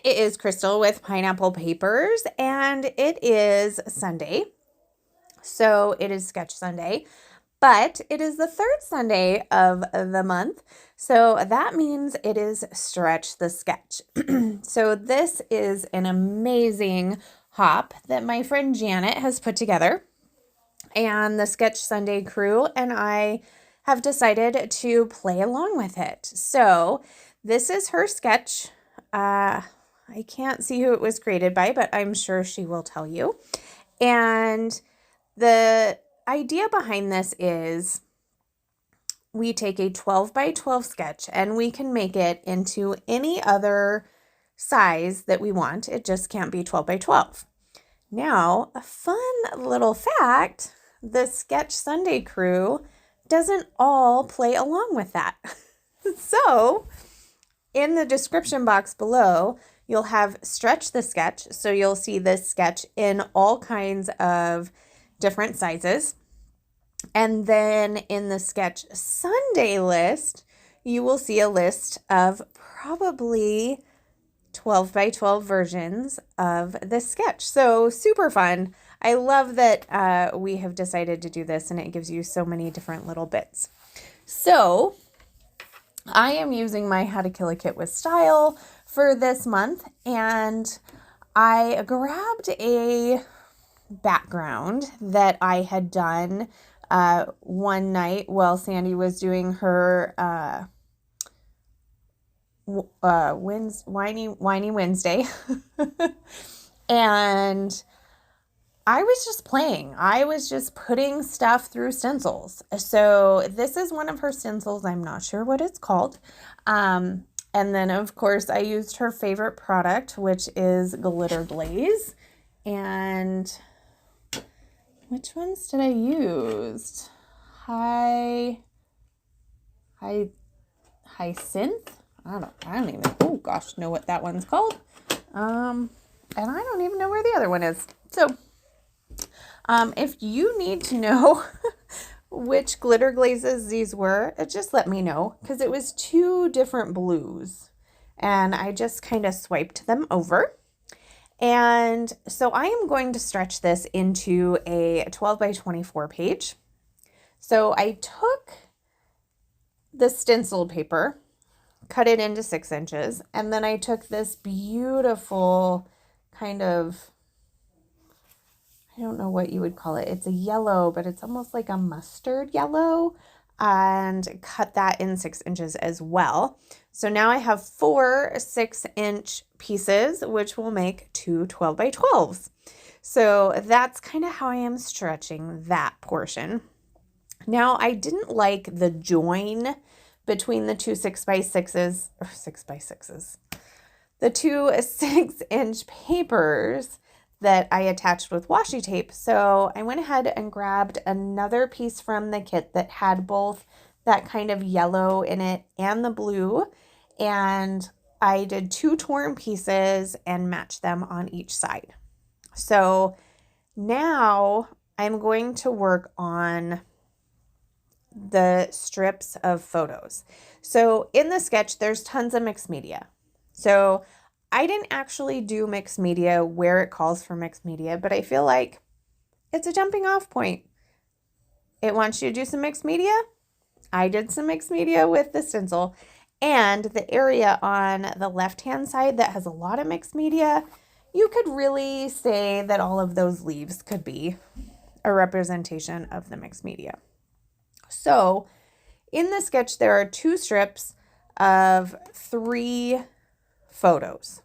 It is Crystal with Pineapple Papers, and it is Sunday. So it is Sketch Sunday, but it is the third Sunday of the month. So that means it is Stretch the Sketch. So this is an amazing hop that my friend Janet has put together, and the Sketch Sunday crew and I have decided to play along with it. So this is her sketch. I can't see who it was created by, but I'm sure she will tell you. And the idea behind this is we take a 12 by 12 sketch and we can make it into any other size that we want. It just can't be 12 by 12. Now, a fun little fact, the Sketch Sunday crew doesn't all play along with that. So, in the description box below, you'll have Stretch the Sketch. So you'll see this sketch in all kinds of different sizes. And then in the Sketch Sunday list, you will see a list of probably 12 by 12 versions of this sketch. So super fun. I love that we have decided to do this, and it gives you so many different little bits. So I am using my How to Kill a Kit with Style for this month, and I grabbed a background that I had done one night while Sandy was doing her Whiny Wednesday. And I was just playing. I was just putting stuff through stencils. So this is one of her stencils. I'm not sure what it's called. And then, of course, I used her favorite product, which is Glitter Glaze. And which ones did I use? Hyacinth? I don't even, oh gosh, know what that one's called. And I don't even know where the other one is. So, if you need to know which glitter glazes these were, just let me know, because it was two different blues and I just kind of swiped them over. And so I am going to stretch this into a 12 by 24 page. So I took the stencil paper, cut it into 6 inches, and then I took this beautiful kind of, I don't know what you would call it. It's a yellow, but it's almost like a mustard yellow, and cut that in 6 inches as well. So now I have 4 6-inch pieces, which will make 2 12 by 12s. So that's kind of how I am stretching that portion. Now, I didn't like the join between the two 6 by 6s, or 6 by 6s, the two 6-inch papers that I attached with washi tape. So I went ahead and grabbed another piece from the kit that had both that kind of yellow in it and the blue. And I did 2 torn pieces and matched them on each side. So now I'm going to work on the strips of photos. So in the sketch, there's tons of mixed media. So I didn't actually do mixed media where it calls for mixed media, but I feel like it's a jumping off point. It wants you to do some mixed media. I did some mixed media with the stencil, and the area on the left-hand side that has a lot of mixed media, you could really say that all of those leaves could be a representation of the mixed media. So in the sketch, there are 2 strips of 3 photos.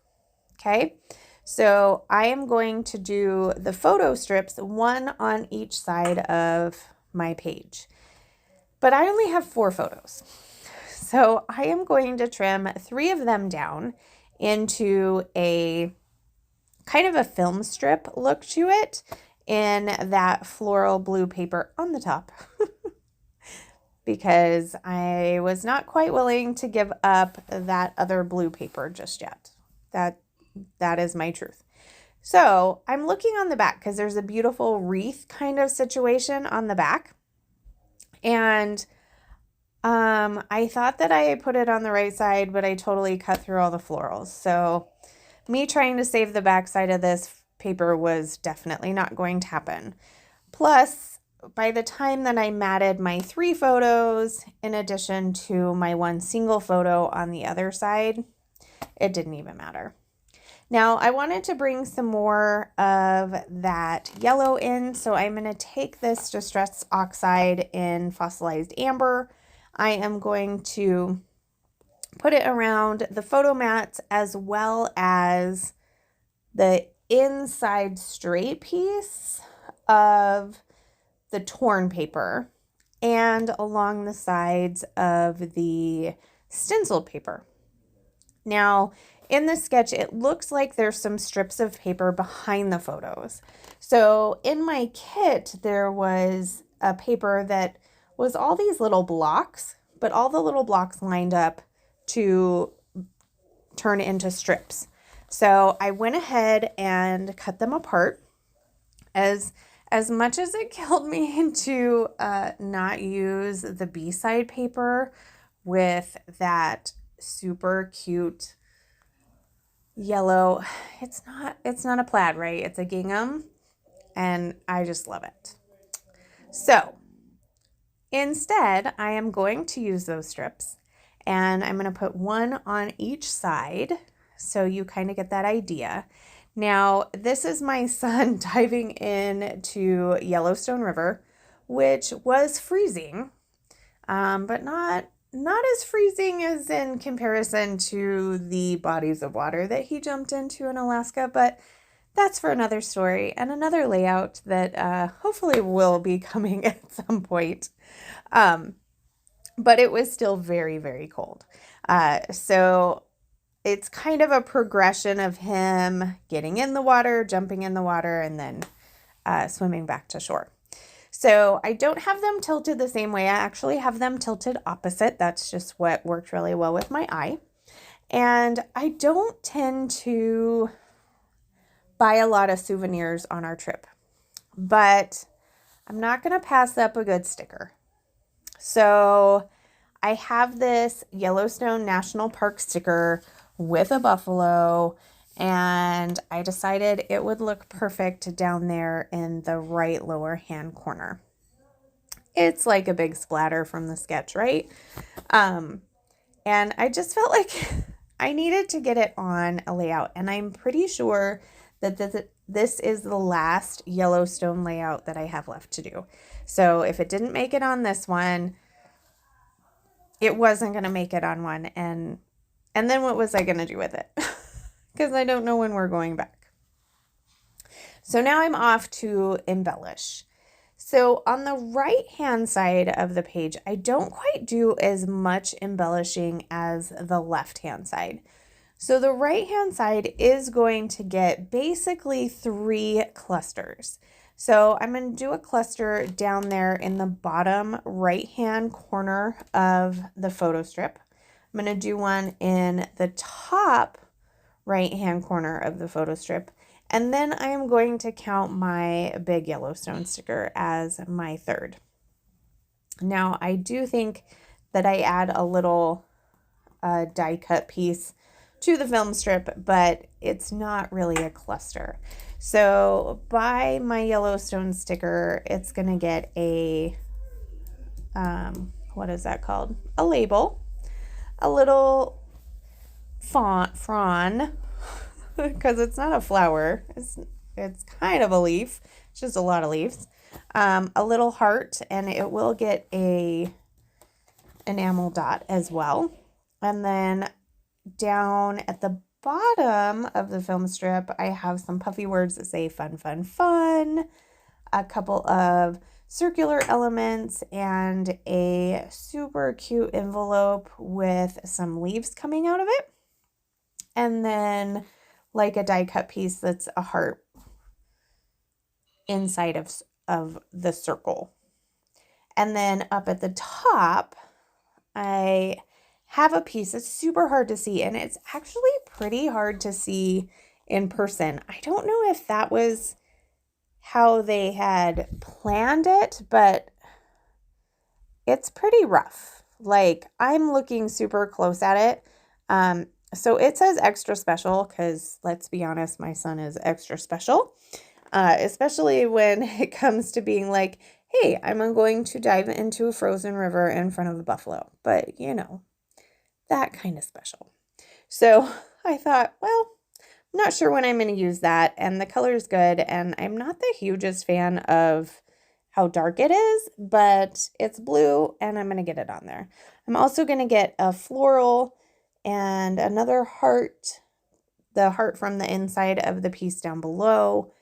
Okay, so I am going to do the photo strips, 1 on each side of my page, but I only have 4 photos. So I am going to trim 3 of them down into a kind of a film strip look to it in that floral blue paper on the top. Because I was not quite willing to give up that other blue paper just yet. That is my truth. So I'm looking on the back because there's a beautiful wreath kind of situation on the back. And I thought that I put it on the right side, but I totally cut through all the florals. So me trying to save the backside of this paper was definitely not going to happen. Plus, by the time that I matted my 3 photos, in addition to my 1 single photo on the other side, it didn't even matter. Now, I wanted to bring some more of that yellow in, so I'm going to take this Distress Oxide in Fossilized Amber. I am going to put it around the photo mats as well as the inside straight piece of the torn paper and along the sides of the stenciled paper. Now, in this sketch, it looks like there's some strips of paper behind the photos. So in my kit, there was a paper that was all these little blocks, but all the little blocks lined up to turn into strips. So I went ahead and cut them apart. As much as it killed me to not use the B-side paper with that super cute yellow, it's not a plaid, right? It's a gingham, and I just love it. So instead, I am going to use those strips, and I'm going to put 1 on each side so you kind of get that idea. Now, this is my son diving into Yellowstone River, which was freezing, but not as freezing as in comparison to the bodies of water that he jumped into in Alaska, but that's for another story and another layout that hopefully will be coming at some point. But it was still very, very cold. So it's kind of a progression of him getting in the water, jumping in the water, and then swimming back to shore. So I don't have them tilted the same way. I actually have them tilted opposite. That's just what worked really well with my eye. And I don't tend to buy a lot of souvenirs on our trip, but I'm not going to pass up a good sticker. So I have this Yellowstone National Park sticker with a buffalo, and I decided it would look perfect down there in the right lower hand corner. It's like a big splatter from the sketch, right? And I just felt like I needed to get it on a layout, and I'm pretty sure that this is the last Yellowstone layout that I have left to do. So if it didn't make it on this one, it wasn't going to make it on one, and then what was I going to do with it? Because I don't know when we're going back. So now I'm off to embellish. So on the right hand side of the page, I don't quite do as much embellishing as the left hand side. So the right hand side is going to get basically 3 clusters. So I'm going to do a cluster down there in the bottom right hand corner of the photo strip. I'm going to do one in the top right hand corner of the photo strip, and then I am going to count my big Yellowstone sticker as my 3rd. Now I do think that I add a little die cut piece to the film strip, but it's not really a cluster. So by my Yellowstone sticker, it's going to get a what is that called? A label, a little frond, because it's not a flower, it's kind of a leaf, it's just a lot of leaves, a little heart, and it will get a enamel dot as well. And then down at the bottom of the film strip, I have some puffy words that say fun, fun, fun, a couple of circular elements, and a super cute envelope with some leaves coming out of it. And then like a die cut piece that's a heart inside of the circle. And then up at the top, I have a piece that's super hard to see, and it's actually pretty hard to see in person. I don't know if that was how they had planned it, but it's pretty rough. Like, I'm looking super close at it. So it says extra special because, let's be honest, my son is extra special, especially when it comes to being like, hey, I'm going to dive into a frozen river in front of a buffalo. But, you know, that kind of special. So I thought, well, I'm not sure when I'm going to use that. And the color is good. And I'm not the hugest fan of how dark it is, but it's blue and I'm going to get it on there. I'm also going to get a floral and another heart, the heart from the inside of the piece down below,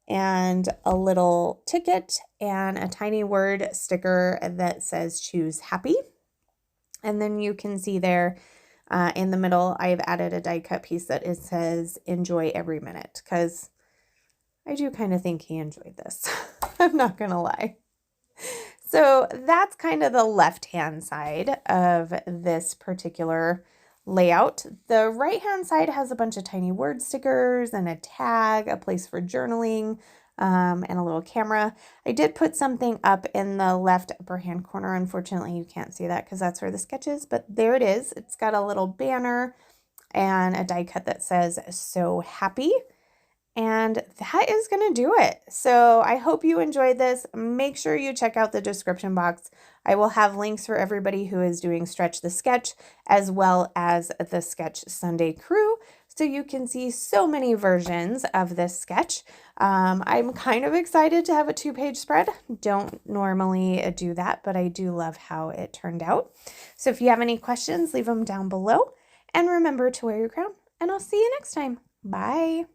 and a little ticket and a tiny word sticker that says choose happy. And then you can see there in the middle, I've added a die cut piece that it says enjoy every minute, because I do kind of think he enjoyed this. I'm not going to lie. So that's kind of the left-hand side of this particular layout. The right-hand side has a bunch of tiny word stickers and a tag, a place for journaling, and a little camera. I did put something up in the left upper hand corner. Unfortunately, you can't see that because that's where the sketch is, but there it is. It's got a little banner and a die cut that says so happy. And that is going to do it. So I hope you enjoyed this. Make sure you check out the description box. I will have links for everybody who is doing Stretch the Sketch, as well as the Sketch Sunday crew, so you can see so many versions of this sketch. I'm kind of excited to have a 2-page spread. Don't normally do that, but I do love how it turned out. So if you have any questions, leave them down below. And remember to wear your crown, and I'll see you next time. Bye.